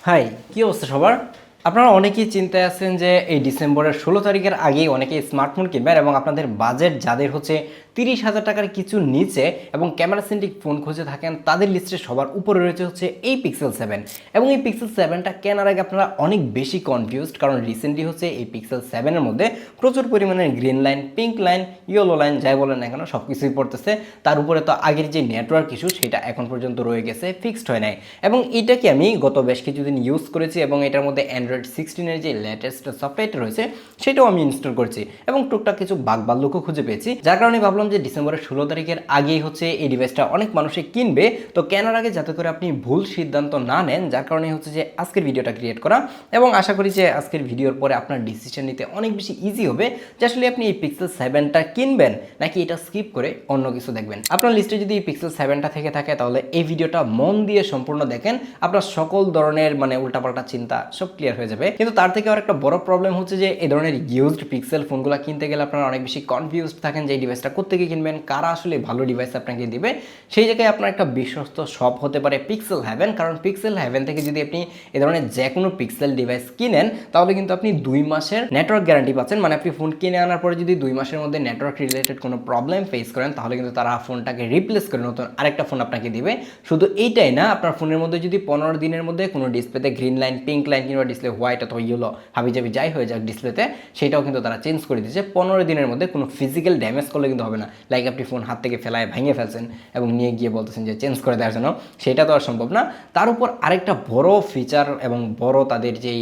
High, কি অবস্থা সবার? আপনারা অনেকেই চিন্তায় আছেন যে এই ডিসেম্বরের 16 তারিখের আগেই অনেকেই স্মার্টফোন কিনবেন এবং আপনাদের বাজেট যাদের হচ্ছে 30,000 টাকার কিছু নিচে এবং ক্যামেরা সেন্ট্রিক ফোন খুঁজে থাকেন তাদের লিস্টে সবার উপরে রয়েছে হচ্ছে এই পিক্সেল 7 এবং এই পিক্সেল 7টা কেনার আগে আপনারা অনেক বেশি কনফিউজড, কারণ রিসেন্টলি হচ্ছে এই পিক্সেল 7 এর মধ্যে প্রচুর পরিমাণে green line, pink line, yellow line যাই বলেন না কেন সব কিছুই পড়তেছে। তার উপরে তো আগের যে নেটওয়ার্ক ইস্যু সেটা এখন পর্যন্ত রয়ে গেছে, ফিক্সড হয় নাই। এবং এটাকে আমি গত বেশ কিছুদিন ইউজ করেছি এবং এটার মধ্যে অ্যান্ড্রয়েড 16 এর যে লেটেস্ট সফটওয়্যারটা রয়েছে সেটাও আমি ইনস্টল করছি এবং টুকটাক কিছু বাগবাল্যকও খুঁজে পেয়েছি, যার কারণে ভাবলাম যে ডিসেম্বরের 16 তারিখের আগেই হচ্ছে এই ডিভাইসটা অনেক মানুষই কিনবে, তো কেনার আগে যাতে করে আপনি ভুল সিদ্ধান্ত না নেন, যার কারণে হচ্ছে যে আজকের ভিডিওটা ক্রিয়েট করা। এবং আশা করি যে আজকের ভিডিওর পরে আপনার ডিসিশন নিতে অনেক বেশি ইজি হবে যে আসলে আপনি এই পিক্সেল 7টা কিনবেন নাকি এটা স্কিপ করে অন্য কিছু দেখবেন। আপনার লিস্টে যদি এই পিক্সেল 7টা থেকে থাকে তাহলে এই ভিডিওটা মন দিয়ে সম্পূর্ণ দেখেন, আপনার সকল ধরনের উল্টাপাল্টা চিন্তা সব ক্লিয়ার হয়ে যাবে। কিন্তু তার থেকে আর একটা বড় প্রবলেম হচ্ছে যে এই ধরনের ইউজড পিক্সেল ফোনগুলো কিনতে গেলে আপনারা অনেক বেশি কনফিউজড থাকেন যে এই ডিভাইসটা কোত্থেকে কিনবেন, কারা আসলে ভালো ডিভাইস আপনাকে দিবে। সেই জায়গায় আপনার একটা বিশ্বস্ত শপ হতে পারে পিক্সেল হেভেন, কারণ পিক্সেল হেভেন থেকে যদি আপনি এই ধরনের যে কোনো পিক্সেল ডিভাইস কিনেন তাহলে কিন্তু আপনি 2 মাসের নেটওয়ার্ক গ্যারান্টি পাচ্ছেন। মানে আপনি ফোন কিনে আনার পরে যদি 2 মাসের মধ্যে নেটওয়ার্ক রিলেটেড কোনো প্রবলেম ফেস করেন তাহলে কিন্তু তারা ফোনটাকে রিপ্লেস করে নতুন আরেকটা ফোন আপনাকে দিবে। শুধু এইটাই না, আপনার ফোনের মধ্যে যদি 15 দিনের মধ্যে কোনো ডিসপ্লেতে গ্রিন লাইন, পিঙ্ক লাইন কিংবা ডিসপ্লে হোয়াইট অথবা ইয়েলো হাবিজাবি যাই হয়ে যাক ডিসপ্লেতে, সেটাও কিন্তু তারা চেঞ্জ করে দিচ্ছে 15 দিনের মধ্যে। কোনো ফিজিক্যাল ড্যামেজ করলে কিন্তু হবে না, লাইক আপনি ফোন হাত থেকে ফেলায় ভেঙে ফেলছেন এবং নিয়ে গিয়ে বলতেছেন যে চেঞ্জ করে দেওয়ার জন্য, সেটা তো আর সম্ভব না। তার উপর আরেকটা বড় ফিচার এবং বড় তাদের যেই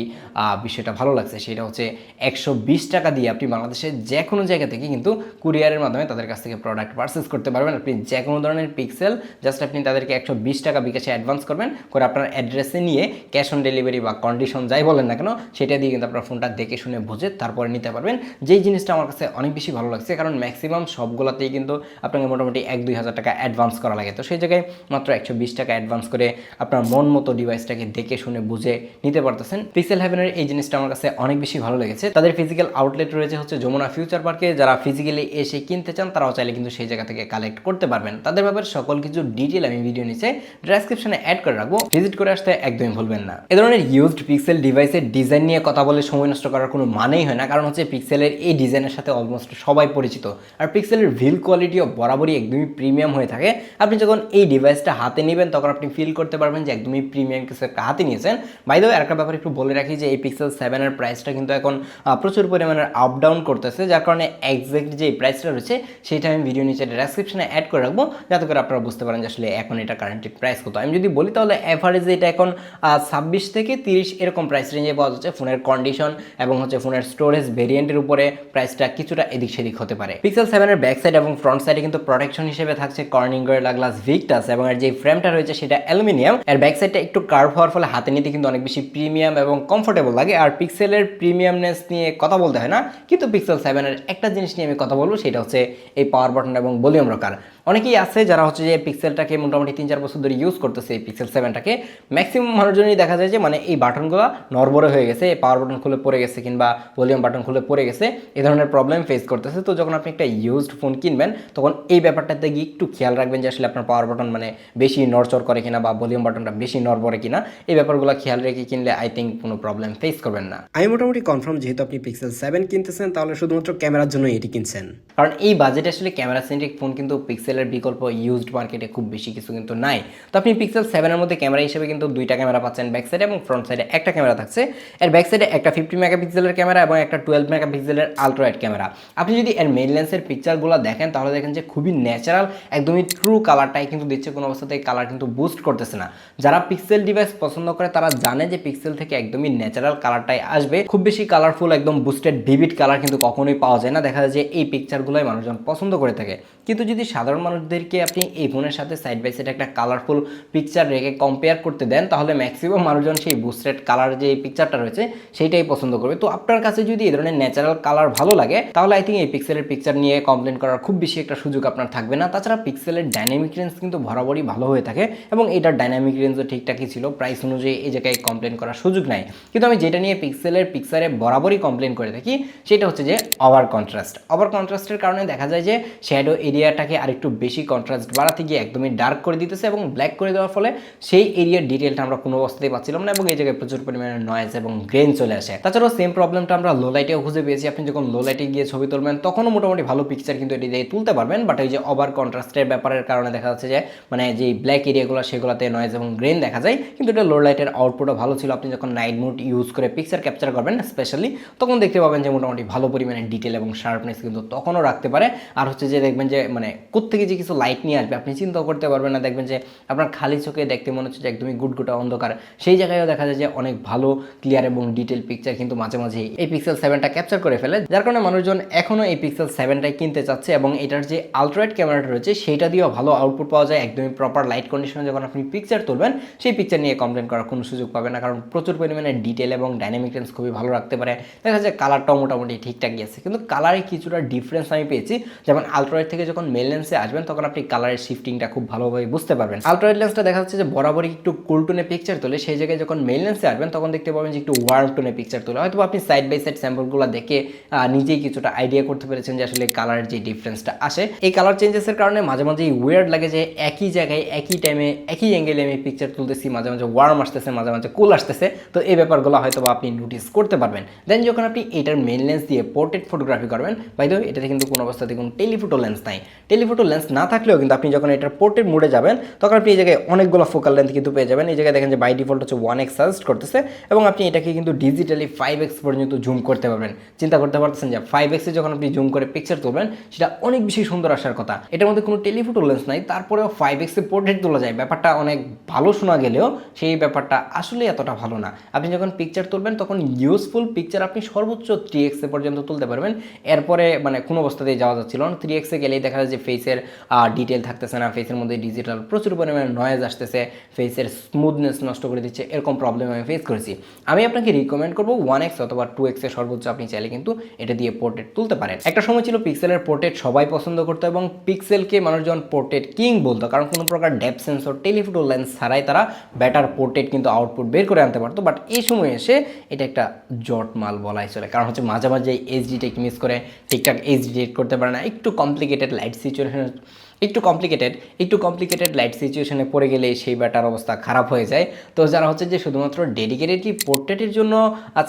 বিষয়টা ভালো লাগছে সেটা হচ্ছে 120 টাকা দিয়ে আপনি বাংলাদেশের যে কোনো জায়গা থেকে কিন্তু কুরিয়ারের মাধ্যমে তাদের কাছ থেকে প্রোডাক্ট পারচেস করতে পারবেন। আপনি যে কোনো ধরনের পিক্সেল জাস্ট আপনি তাদেরকে 120 টাকা বিকাশে অ্যাডভান্স করবেন, করে আপনার অ্যাড্রেসে নিয়ে ক্যাশ অন ডেলিভারি বা কন্ডিশন যাই বলেন না কেন সেটা দিয়ে কিন্তু আপনার ফোনটা দেখে শুনে বুঝে তারপরে নিতে পারবেন। যেই জিনিসটা আমার কাছে অনেক বেশি ভালো লাগছে, কারণ ম্যাক্সিমাম সবগুলোতেই কিন্তু আপনাকে মোটামুটি 1-2 হাজার টাকা অ্যাডভান্স করা লাগে, তো সেই জায়গায় মাত্র 120 টাকা অ্যাডভান্স করে আপনার মন মতো ডিভাইসটাকে দেখে শুনে বুঝে নিতে পারতেছেন। পিক্সেল হেভেনের এই জিনিসটা আমার কাছে অনেক বেশি ভালো লেগেছে। তাদের ফিজিক্যাল আউটলেট রয়েছে হচ্ছে যমুনা ফিউচার পার্কে, যারা ফিজিক্যালি এসে কিনতে চান তারাও চাইলে কিন্তু সেই জায়গা থেকে কালেক্ট করতে পারবেন। তাদের ব্যাপারে সকল কিছু ডিটেল আমি ভিডিও নিচে ডেসক্রিপশনে অ্যাড করে রাখবো, ভিজিট করে আসতে একদমই ভুলবেন না। এ ধরনের ইউজড পিক্সেল ডিভাইসের ডিজাইন নিয়ে কথা বলে সময় নষ্ট করার কোনো মানেই হয় না, কারণ হচ্ছে পিক্সেলের এই ডিজাইনের সাথে অলমোস্ট সবাই পরিচিত, আর পিক্সেলের ভিল কোয়ালিটিও বরাবরই একদমই প্রিমিয়াম হয়ে থাকে। আপনি যখন এই ডিভাইসটা হাতে নেবেন তখন আপনি ফিল করতে পারবেন যে একদমই প্রিমিয়াম কিছু একটা হাতে নিয়েছেন। বাই দ্য ওয়ে আরেকটা ব্যাপার একটু বলে রাখি যে এই পিক্সেল 7 এর প্রাইসটা কিন্তু এখন প্রচুর পরিমাণে আপ ডাউন করতেছে, যার কারণে এক্স্যাক্ট যে প্রাইসটা রয়েছে সেটা আমি ভিডিও নিচে ডেসক্রিপশনে অ্যাড করে রাখবো, যাতে করে আপনারা বুঝতে পারেন যে আসলে এখন এটা কারেন্টলি প্রাইস কত। আমি যদি বলি তাহলে অ্যাভারেজে এটা এখন 26 থেকে 30 এরকম প্রাইস রেঞ্জে পাওয়া যাচ্ছে। ফোনের কন্ডিশন এবং হচ্ছে ফোনের স্টোরেজ ভেরিয়েন্টের উপরে প্রাইসটা কিছুটা এদিক সেদিক হতে পারে। পিক্সেল 7 এর ব্যাক সাইড এবং ফ্রন্ট সাইডে কিন্তু প্রোটেকশন হিসেবে থাকছে কর্নিং গরিলা গ্লাস ভিক্টাস, এবং এর যে ফ্রেমটা রয়েছে সেটা অ্যালুমিনিয়াম। এর ব্যাক সাইডটা একটু কার্ভ হওয়ার ফলে হাতে নিতে কিন্তু অনেক বেশি প্রিমিয়াম এবং কমফোর্টেবল লাগে। আর পিক্সেলের প্রিমিয়ামনেস নিয়ে কথা বলতে হয় না, কিন্তু পিক্সেল 7 এর একটা জিনিস নিয়ে আমি কথা বলবো, সেটা হচ্ছে এই পাওয়ার বাটন এবং ভলিউম রকার। অনেকেই আছে যারা হচ্ছে যে পিক্সেলটাকে মোটামুটি 3-4 বছর ধরে ইউজ করতেছে এই পিক্সেল 7টাকে। ম্যাক্সিমাম মানুষজনই দেখা যায় যে এই বাটনগুলো নড়বড়ে হয়ে গেছে, পাওয়ার বাটন খুলে পড়ে গেছে কিংবা ভলিউম বাটন খুলে পড়ে গেছে, এই ধরনের প্রবলেম ফেস করতেছে। তো যখন আপনি একটা ইউজড ফোন কিনবেন তখন এই ব্যাপারটাতে গিয়ে একটু খেয়াল রাখবেন যে আসলে আপনার পাওয়ার বাটন বেশি নড়চড় করে কিনা বা ভলিউম বাটনটা বেশি নড়বড়ে কিনা, এই ব্যাপারগুলো খেয়াল রেখে কিনলে আই থিঙ্ক কোনো প্রবলেম ফেস করবেন না। আমি মোটামুটি কনফার্ম, যেহেতু আপনি পিক্সেল 7 কিনতেছেন তাহলে শুধুমাত্র ক্যামেরার জন্য এটি কিনছেন, কারণ এই বাজেটে আসলে ক্যামেরা সেন্ট্রিক ফোন কিন্তু পিক্সেলের বিকল্প ইউজড মার্কেটে খুব বেশি কিছু কিন্তু নাই। তো আপনি পিক্সেল 7 এর মধ্যে ক্যামেরা হিসেবে কিন্তু 2টা ক্যামেরা পাচ্ছেন ব্যাক সাইডে, এবং ফ্রন্ট সাইডে একটা ক্যামেরা থাকছে। এর ব্যাক সাইডে একটা 50 মেগাপিক্সেলের ক্যামেরা এবং একটা 12 মেগাপিক্সেলের আলট্রা ওয়াইড ক্যামেরা। আপনি যদি এর মেইন লেন্সের পিকচারগুলো দেখেন তাহলে দেখেন যে খুবই ন্যাচারাল, একদমই ট্রু কালারটাই কিন্তু দিচ্ছে, কোনো অবস্থাতেই কালার কিন্তু বুস্ট করতেছে না। যারা পিক্সেল ডিভাইস পছন্দ করে তারা জানে যে পিক্সেল থেকে একদমই ন্যাচারাল কালারটাই আসবে, খুব বেশি কালারফুল একদম বুস্টেড ভিভিড কালার কিন্তু কখনোই পাওয়া যায় না। দেখা যায় যে এই পিকচারগুলোই মানুষজন পছন্দ করে থাকে। কিন্তু যদি সাধারণ মানুষদেরকে আপনি এই ফোনের সাথে সাইড বাই সাইড একটা কালারফুল পিকচার রেখে কম্পেয়ার করতে দেন তাহলে ম্যাক্সিমাম মানুষজন সেই বুস্টেড কালার যে পিকচারটা রয়েছে সেইটাই পছন্দ করবে। তো আপনার কাছে যদি এই ধরনের ন্যাচারাল কালার ভালো লাগে তাহলে আই থিঙ্ক এই পিক্সেলের পিকচার নিয়ে কমপ্লেন করার খুব বেশি একটা সুযোগ আপনার থাকবে না। তাছাড়া পিক্সেলের ডাইনামিক রেঞ্জ কিন্তু বরাবরই ভালো হয়ে থাকে এবং এটার ডাইনামিক রেঞ্জও ঠিকঠাকই ছিল, প্রাইস অনুযায়ী এই জায়গায় কমপ্লেন করার সুযোগ নাই। কিন্তু আমি যেটা নিয়ে পিক্সেলের পিকচারে বরাবরই কমপ্লেন করে থাকি সেটা হচ্ছে যে ওভার কন্ট্রাস্ট। ওভার কন্ট্রাস্টের কারণে দেখা যায় যে শ্যাডো এরিয়াটাকে আরেকটু বেশি কন্ট্রাস্ট বাড়াতে গিয়ে একদমই ডার্ক করে দিতেছে এবং ব্ল্যাক করে দেওয়ার ফলে সেই এরিয়ার ডিটেলটা আমরা কোনো অবস্থাতেই পাচ্ছিলাম না এবং এই জায়গায় প্রচুর পরিমাণে নয়েজ এবং গ্রেন চলে আসে। তাছাড়াও সেম প্রবলেমটা আমরা লো লাইটেও খুঁজে পেয়েছি। আপনি যখন লো লাইটে গিয়ে ছবি তুলবেন তখনও মোটামুটি ভালো পিকচার কিন্তু এটি দিয়ে তুলতে পারবেন, বাট ওই যে ওভার কন্ট্রাস্টের ব্যাপারের কারণে দেখা যাচ্ছে যে মানে যে ব্ল্যাক এরিয়াগুলো সেগুলোতে নয়েজ এবং গ্রেন দেখা যায়। কিন্তু এটা লো লাইটের আউটপুটও ভালো ছিল। আপনি যখন নাইট মোড ইউজ করে পিকচার ক্যাপচার করবেন স্পেশালি, তখন দেখতে পাবেন যে মোটামুটি ভালো পরিমাণে ডিটেল এবং শার্পনেস কিন্তু তখনও রাখতে পারে। আর হচ্ছে যে দেখবেন যে মানে কোত্থেকে যে কিছু লাইট নিয়ে আসবে আপনি চিন্তাও করতে পারবেন না। দেখবেন যে আপনার খালি চোখে দেখতে মনে হচ্ছে যে একদমই গুটগুটা অন্ধকার, সেই জায়গায়ও দেখা যায় যে অনেক ভালো ক্লিয়ার এবং ডিটেল পিকচার কিন্তু মাঝে মাঝে এই পিক্সেল 7টা ক্যাপচার করে ফেলে, যার কারণে মানুষজন এখনও এই পিক্সেল 7টাই কিনতে চাচ্ছে। এবং এটার যে আলট্রাওয়াইড ক্যামেরাটা রয়েছে সেইটা দিয়েও ভালো আউটপুট পাওয়া যায়। একদমই প্রপার লাইট কন্ডিশনে যখন আপনি পিকচার তুলবেন সেই পিকচার নিয়ে কমপ্লেন করার কোনো সুযোগ পাবে না, কারণ প্রচুর পরিমাণে ডিটেল এবং ডাইনামিক রেঞ্জ খুবই ভালো রাখতে পারে। দেখা যায় কালারটাও মোটামুটি ঠিকঠাকই আছে, কিন্তু কালারে কিছুটা ডিফারেন্স আমি পেয়েছি। যেমন আলট্রাওয়াইড থেকে যখন মেল লেন্সে আসবেন তখন আপনি কালারের শিফটিংটা খুব ভালোভাবে বুঝতে পারবেন। আলট্রাওয়াইড লেন্সটা দেখা যাচ্ছে যে বরাবরই একটু কুল টোনে পিকচার তোলে, সেই জায়গায় যখন মেল লেন্সে আসবেন তখন দেখতে পাবেন যে একটু ওয়ার্ম টোনে পিকচার তোলে। হয়তো আপনি সাইড বাই সাইড স্যাম্পলগুলো দেখে নিজেই কিছুটা আইডিয়া করতে পেরেছেন যে আসলে কালারের যে ডিফারেন্সটা আসে। এই কালার চেঞ্জেসের কারণে মাঝে মাঝে ওয়ার্ড লাগে যে একই জায়গায় একই টাইমে একই অ্যাঙ্গেলে আমি পিকচার তুলতেছি, মাঝে মাঝে ওয়ার্ম আসতেছে, মাঝে মাঝে কুল আসতেছে। তো এই ব্যাপারগুলো হয়তো আপনি নোটিস করতে পারবেন। দেন যখন আপনি এটার মেন লেন্স দিয়ে পোর্ট্রেট ফটোগ্রাফি করবেন, বাই দ্য ওয়ে এটাতে কিন্তু কোনো অবস্থাতে কোনো টেলিফোটো লেন্স নাই। টেলিফোটো লেন্স না থাকলেও কিন্তু আপনি যখন এটার পোর্ট্রেট মোডে যাবেন তখন আপনি এই জায়গায় অনেকগুলো ফোকাল লেন্থ কিন্তু পেয়ে যাবেন। এই জায়গায় দেখেন যে বাই ডিফল্ট হচ্ছে 1x সাজেস্ট করতেছে এবং আপনি এটাকে কিন্তু ডিজিটালি 5x পর্যন্ত জুম করতে পারবেন। চিন্তা করতে পারতেছেন যে 5x এ যখন আপনি জুম করে পিকচার তুলবেন সেটা অনেক বেশি সুন্দর আসার কথা। এটার মধ্যে কোনো টেলিফোটো লেন্স নাই, তারপরেও 5x এ পোর্ট্রেট তোলা যায়। ব্যাপারটা অনেক ভালো শোনা গেলেও সেই ব্যাপারটা আসলে এতটা ভালো না। আপনি যখন পিকচার তুলবেন তখন ইউজফুল পিকচার আপনি সর্বোচ্চ 3x এ পর্যন্ত তুলতে পারবেন। এরপরে মানে কোনো অবস্থাতেই যাওয়া যাচ্ছিল না। 3x এ গেলেই দেখা যায় যে ফেসের ডিটেল থাকতেছে না, ফেসের মধ্যে ডিজিটাল প্রচুর পরিমাণে নয়েজ আসতেছে, ফেসের স্মুথনেস নষ্ট করে দিচ্ছে, এরকম প্রবলেম আমি ফেস করেছি। আমি আপনাকে রিকমেন্ড করবো 1x অথবা 2x এ সর্বোচ্চ আপনি চাইলে কিন্তু এটা দিয়ে পোর্ট্রেট তুলতে পারেন। একটা সময় ছিল পিক্সেলের পোর্ট্রেট সবাই পছন্দ করতো এবং পিক্সেলকে মানুষজন পোর্ট্রেট কিং বলতো, কারণ কোনো প্রকার ডেপথ সেন্সর টেলিফোটো লেন্স ছাড়াই তারা বেটার পোর্ট্রেট কিন্তু আউটপুট বের করে আনতে পারতো। বাট এই সময় এসে এটা একটা জট মাল বলাই চলে, কারণ হচ্ছে মাঝে মাঝে এইচডিটা মিস করে ঠিকঠাক এইচডি করতে পারে না, একটু কমপ্লিকেটেড লাইট সিচুয়েশন একটু কমপ্লিকেটেড লাইট সিচুয়েশনে পড়ে গেলে সেই ব্যাটার অবস্থা খারাপ হয়ে যায়। তো যারা হচ্ছে যে শুধুমাত্র ডেডিকেটেডলি পোর্ট্রেটের জন্য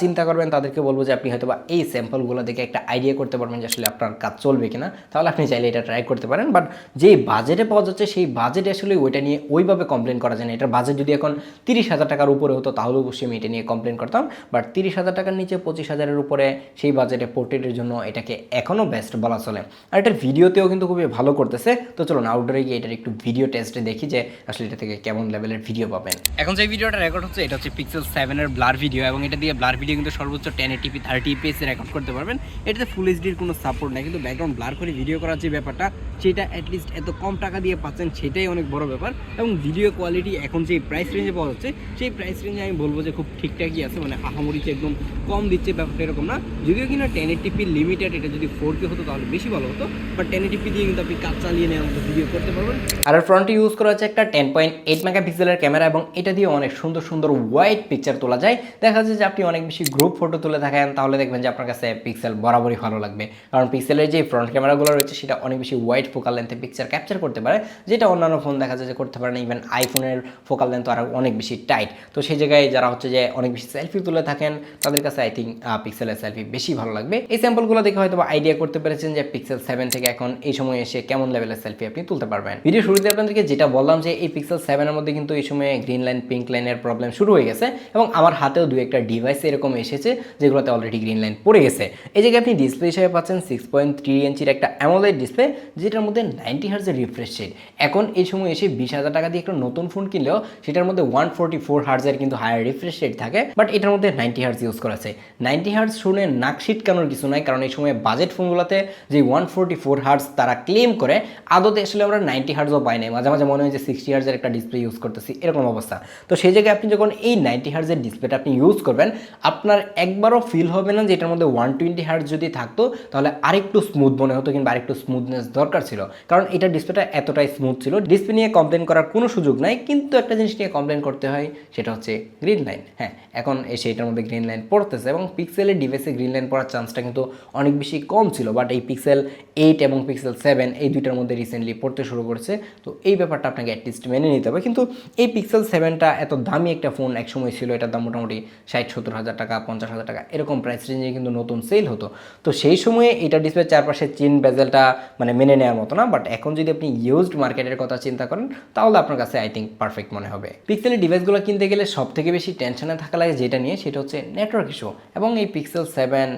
চিন্তা করবেন তাদেরকে বলবো যে আপনি হয়তো বা এই স্যাম্পলগুলো দেখে একটা আইডিয়া করতে পারবেন যে আসলে আপনার কাজ চলবে কিনা, তাহলে আপনি চাইলে এটা ট্রাই করতে পারেন। বাট যেই বাজেটে পাওয়া যাচ্ছে সেই বাজেটে আসলে ওইটা নিয়ে ওইভাবে কমপ্লেন করা যায় না। এটার বাজেট যদি এখন 30,000 টাকার উপরে হতো তাহলে অবশ্যই আমি এটা নিয়ে কমপ্লেন করতাম। বাট 30,000 টাকার নিচে 25,000-এর উপরে সেই বাজেটে পোর্ট্রেটের জন্য এটাকে এখনও বেস্ট বলা চলে। আর এটার ভিডিওতেও কিন্তু খুবই ভালো করতেছে। তো চলুন আউটডোরে গিয়ে এটার একটু ভিডিও টেস্টে দেখি যে আসলে এটা থেকে কেমন লেভেলের ভিডিও পাবেন। এখন যে ভিডিওটা রেকর্ড হচ্ছে এটা হচ্ছে পিক্সেল 7-এর ব্লার ভিডিও এবং এটা দিয়ে ব্লার ভিডিও কিন্তু সর্বোচ্চ 1080p 30fps এ রেকর্ড করতে পারবেন। এটাতে ফুল এইচডির কোনো সাপোর্ট নেই, কিন্তু ব্যাকগ্রাউন্ড ব্লার করে ভিডিও করার যে ব্যাপারটা সেটা অ্যাটলিস্ট এত কম টাকা দিয়ে পাচ্ছেন সেটাই অনেক বড় ব্যাপার। এবং ভিডিও কোয়ালিটি এখন যে প্রাইস রেঞ্জে পাওয়া যাচ্ছে সেই প্রাইস রেঞ্জে আমি বলবো যে খুব ঠিকঠাকই আছে, মানে আহামরিতে একদম কম দিচ্ছে ব্যাপারটা এরকম না। যদিও কিনা 1080p লিমিটেড, এটা যদি 4K হতো তাহলে বেশি ভালো হতো, বাট 1080p দিয়ে কিন্তু আপনি কাজ চালিয়ে নেওয়ার মতো ভিডিও করতে পারবেন। আর ফ্রন্টে ইউজ করা হচ্ছে একটা 10.8 মেগাপিক্সেলের ক্যামেরা এবং এটা দিয়ে অনেক সুন্দর সুন্দর ওয়াইড পিকচার তোলা যায়। দেখা যাচ্ছে যে আপনি অনেক বেশি গ্রুপ ফটো তুলে থাকেন তাহলে দেখবেন যে আপনার কাছে পিক্সেল বরাবরই ভালো লাগবে, কারণ পিক্সেলের যে ফ্রন্ট ক্যামেরাগুলো রয়েছে সেটা অনেক বেশি ওয়াইড ফোকাল লেন্থে পিকচার ক্যাপচার করতে পারে, যেটা অন্যান্য ফোন দেখা যায় যে করতে পারে না। ইভেন আইফোনের ফোকাল লেন্থ আরও অনেক বেশি টাইট। তো সেই জায়গায় যারা হচ্ছে যে অনেক বেশি সেলফি তুলে থাকেন তাদের কাছে আই থিঙ্ক পিক্সেলের সেলফি বেশি ভালো লাগবে। এই স্যাম্পলগুলো দেখে হয়তো আইডিয়া করতে পেরেছেন যে পিক্সেল 7 থেকে এখন এই সময় এসে কেমন লেভেলের সেলফি আপনি তুলতে পারবেন। ভিডিও শুরুতে আপনাদেরকে যেটা বললাম যে এই পিক্সেল 7-এর মধ্যে কিন্তু এই সময় গ্রিন লাইন পিঙ্ক লাইনের প্রবলেম শুরু হয়ে গেছে এবং আমার হাতেও দু একটা ডিভাইস এরকম এসেছে যেগুলোতে অলরেডি গ্রিন লাইন পড়ে গেছে। এই জায়গায় আপনি ডিসপ্লে হিসেবে পাচ্ছেন 6.3 ইঞ্চির একটা অ্যামোলেড ডিসপ্লে, যেটার মধ্যে 90 হার্জের রিফ্রেশ রেট। এখন এই সময় এসে 20,000 টাকা দিয়ে একটা নতুন ফোন কিনলেও সেটার মধ্যে 144 হার্জের কিন্তু হায়ার রিফ্রেশ রেট থাকে, বাট এটার মধ্যে 90 হার্জ ইউজ করা আছে। 90 হার্জ শুনে নাক ছিটকানোর কিছু নাই, কারণ এই সময় বাজেট ফোনগুলোতে যে 144 হার্জ তারা ক্লেম করে আদতে আসলে আমরা 90 হার্জও পাই নাই। মাঝে মাঝে মনে হয় যে 60 হার্জের একটা ডিসপ্লে ইউজ করতেছি, এরকম অবস্থা। তো সেই জায়গায় আপনি যখন এই 90 হার্জের ডিসপ্লেটা আপনি ইউজ করবেন আপনার একবারও ফিল হবে না যে এটার মধ্যে 120 হার্জ যদি থাকতো তাহলে আরেকটু স্মুথ মনে হতো কিংবা আরেকটু স্মুথনেস দরকার ছিল, কারণ এটা ডিসপ্লেটা এতটাই স্মুথ ছিল। ডিসপ্লে নিয়ে কমপ্লেন করার কোনো সুযোগ নাই, কিন্তু একটা জিনিস নিয়ে কমপ্লেন করতে হয় সেটা হচ্ছে গ্রিন লাইন। হ্যাঁ, এখন এসে এটার মধ্যে গ্রিন লাইন পড়তেছে এবং পিক্সেলের ডিভাইসে গ্রিন লাইন পড়ার চান্সটা কিন্তু অনেক বেশি কম ছিল, বাট এই পিক্সেল 8 এবং পিক্সেল 7 এই দুইটার মধ্যে রিসেন্টলি পড়তে শুরু করেছে, তো এই ব্যাপারটা আপনাকে অ্যাটলিস্ট মেনে নিতে হবে। কিন্তু এই পিক্সেল 7টা এত দামি একটা ফোন, একসময় ছিল এটার দাম মোটামুটি 60-70 হাজার টাকা, 50 হাজার টাকা এরকম প্রাইস রেঞ্জে কিন্তু নতুন সেল হতো। তো সেই সময়ে এটা ডিসপ্লে চারপাশে চিন বেজেলটা মানে মেনে নেওয়ার মতো না, বাট এখন যদি আপনি ইউজড মার্কেটের কথা চিন্তা করেন তাহলে আপনার কাছে আই থিঙ্ক পারফেক্ট মনে হবে। পিক্সেলের ডিভাইসগুলো কিনতে গেলে সব থেকে বেশি টেনশনে থাকা লাগে যেটা নিয়ে, সেটা হচ্ছে নেটওয়ার্ক ইস্যু। এবং এই পিক্সেল 7,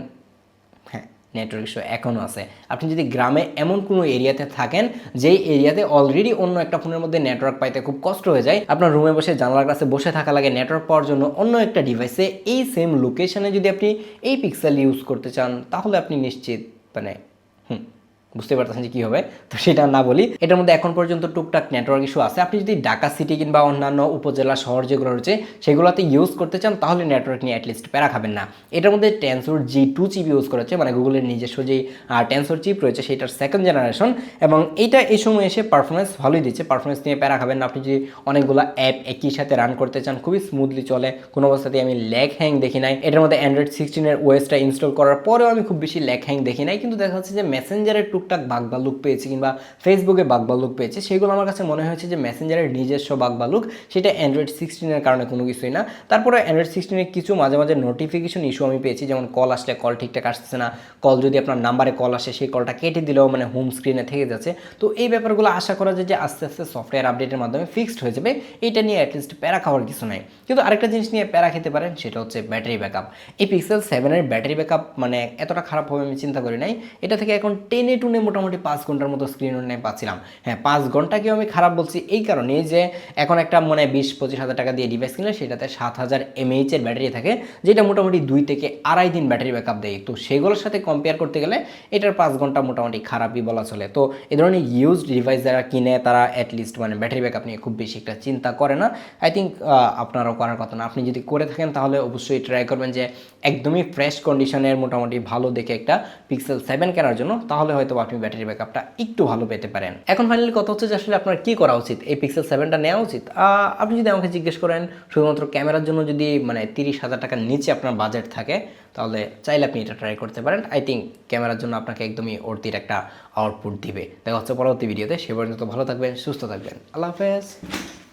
হ্যাঁ, নেটওয়ার্ক ইস্যু এখনও আছে। আপনি যদি গ্রামে এমন কোনো এরিয়াতে থাকেন যেই এরিয়াতে অলরেডি অন্য একটা ফোনের মধ্যে নেটওয়ার্ক পাইতে খুব কষ্ট হয়ে যায়, আপনার রুমে বসে জানলার কাছে বসে থাকা লাগে নেটওয়ার্ক পাওয়ার জন্য, অন্য একটা ডিভাইসে এই সেম লোকেশনে যদি আপনি এই পিক্সেল ইউজ করতে চান তাহলে আপনি নিশ্চিত মানে বুঝতে পারতেছেন যে কী হবে। তো সেটা না বলি, এটার মধ্যে এখন পর্যন্ত টুকটাক নেটওয়ার্ক ইস্যু আছে। আপনি যদি ঢাকা সিটি কিংবা অন্যান্য উপজেলা শহর যেগুলো রয়েছে সেগুলোতে ইউজ করতে চান তাহলে নেটওয়ার্ক নিয়ে অ্যাটলিস্ট প্যারা খাবেন না। এটার মধ্যে টেনসর G2 চিপ ইউজ করেছে, মানে গুগলের নিজস্ব যেই টেনসর চিপ রয়েছে সেটার সেকেন্ড জেনারেশন, এবং এইটা এই সময় এসে পারফরমেন্স ভালোই দিচ্ছে। পারফরমেন্স নিয়ে প্যারা খাবেন না। আপনি যদি অনেকগুলো অ্যাপ একই সাথে রান করতে চান খুবই স্মুথলি চলে, কোনো অবস্থাতেই আমি ল্যাগ হ্যাং দেখি নাই। এটার মধ্যে অ্যান্ড্রয়েড 16 ওএসটা ইনস্টল করার পরেও আমি খুব বেশি ল্যাগ হ্যাং দেখি নাই। কিন্তু দেখা যাচ্ছে যে মেসেঞ্জারের টুকটাক বাগবালুক পেয়েছি কিংবা ফেসবুকে বাগবালুক পেয়েছি, সেগুলো আমার কাছে মনে হয়েছে যে মেসেঞ্জারের নিজস্ব বাগবালুক, সেটা অ্যান্ড্রয়েড 16 কারণে কোনো কিছুই না। তারপরে অ্যান্ড্রয়েড 16 কিছু মাঝে মাঝে নোটিফিকেশন ইস্যু আমি পেয়েছি, যেমন কল আসলে কল ঠিকঠাক আসতেছে না, কল যদি আপনার নাম্বারে কল আসে সেই কলটা কেটে দিলেও মানে হোম স্ক্রিনে থেকে যাচ্ছে। তো এই ব্যাপারগুলো আশা করা যায় যে আস্তে আস্তে সফটওয়্যার আপডেটের মাধ্যমে ফিক্সড হয়ে যাবে, এটা নিয়ে অ্যাটলিস্ট প্যারা খাওয়ার কিছু নাই। কিন্তু আরেকটা জিনিস নিয়ে প্যারা খেতে পারেন, সেটা হচ্ছে ব্যাটারি ব্যাকআপ। এই পিক্সেল 7-এর ব্যাটারি ব্যাকআপ মানে এতটা খারাপ হবে আমি চিন্তা করি নাই। এটা থেকে এখন টেনে টুনে মোটামুটি 5 ঘন্টার মতো স্ক্রিন অন টাইম পাচ্ছিলাম। হ্যাঁ, 5 ঘন্টাকেও আমি খারাপ বলছি এই কারণে যে এখন একটা মানে 20-25 হাজার টাকা দিয়ে ডিভাইস কিনলে সেটাতে 7000 mAh এর ব্যাটারি থাকে, যেটা মোটামুটি 2 থেকে আড়াই দিন ব্যাটারি ব্যাকআপ দেয়। তো সেগুলোর সাথে কম্পেয়ার করতে গেলে এটার 5 ঘন্টা মোটামুটি খারাপই বলা চলে। তো এই ধরনের ইউজড ডিভাইস যারা কিনে তারা অ্যাটলিস্ট মানে ব্যাটারি ব্যাকআপ নিয়ে খুব বেশি একটা চিন্তা করে না। আই থিঙ্ক আপনারাও করার কথা না। আপনি যদি করে থাকেন তাহলে অবশ্যই ট্রাই করবেন যে একদমই ফ্রেশ কন্ডিশনের মোটামুটি ভালো দেখে একটা পিক্সেল 7 কেনার জন্য, তাহলে হয়তো আপনি ব্যাটারি ব্যাকআপটা একটু ভালো পেতে পারেন। এখন ফাইনালি কথা হচ্ছে যে আসলে আপনার কী করা উচিত, এই পিক্সেল 7টা নেওয়া উচিত। আপনি যদি আমাকে জিজ্ঞেস করেন শুধুমাত্র ক্যামেরার জন্য যদি মানে 30,000 টাকার নিচে আপনার বাজেট থাকে তাহলে চাইলে আপনি এটা ট্রাই করতে পারেন। আই থিঙ্ক ক্যামেরার জন্য আপনাকে একদমই অর্থির একটা আউটপুট দিবে। দেখা হচ্ছে পরবর্তী ভিডিওতে। সে পর্যন্ত ভালো থাকবেন, সুস্থ থাকবেন। আল্লাহ হাফেজ।